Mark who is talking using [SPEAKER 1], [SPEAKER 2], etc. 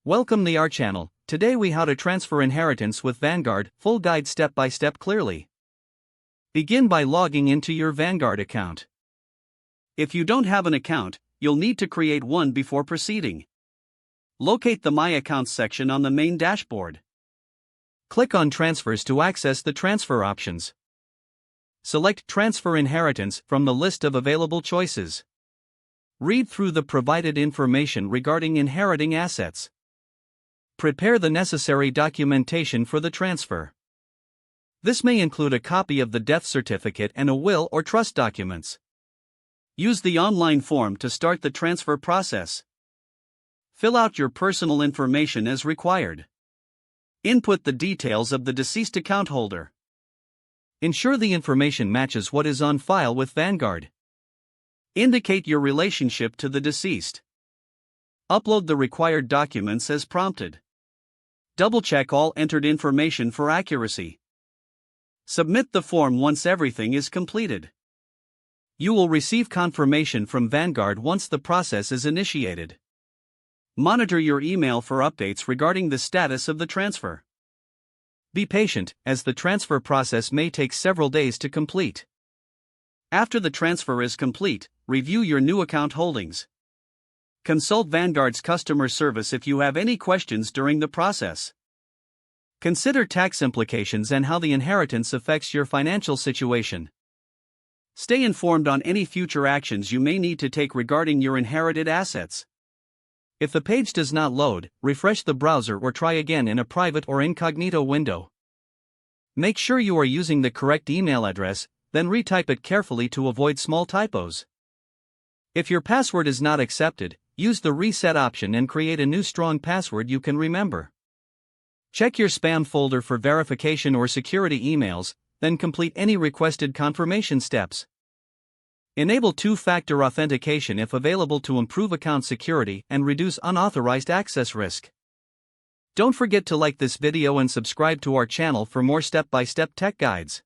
[SPEAKER 1] Welcome to our channel. Today we how to transfer inheritance with Vanguard, full guide step by step clearly. Begin by logging into your Vanguard account. If you don't have an account, you'll need to create one before proceeding. Locate the My Accounts section on the main dashboard. Click on Transfers to access the transfer options. Select Transfer Inheritance from the list of available choices. Read through the provided information regarding inheriting assets. Prepare the necessary documentation for the transfer. This may include a copy of the death certificate and a will or trust documents. Use the online form to start the transfer process. Fill out your personal information as required. Input the details of the deceased account holder. Ensure the information matches what is on file with Vanguard. Indicate your relationship to the deceased. Upload the required documents as prompted. Double-check all entered information for accuracy. Submit the form once everything is completed. You will receive confirmation from Vanguard once the process is initiated. Monitor your email for updates regarding the status of the transfer. Be patient, as the transfer process may take several days to complete. After the transfer is complete, review your new account holdings. Consult Vanguard's customer service if you have any questions during the process. Consider tax implications and how the inheritance affects your financial situation. Stay informed on any future actions you may need to take regarding your inherited assets. If the page does not load, refresh the browser or try again in a private or incognito window. Make sure you are using the correct email address, then retype it carefully to avoid small typos. If your password is not accepted, use the reset option and create a new strong password you can remember. Check your spam folder for verification or security emails, then complete any requested confirmation steps. Enable two-factor authentication if available to improve account security and reduce unauthorized access risk. Don't forget to like this video and subscribe to our channel for more step-by-step tech guides.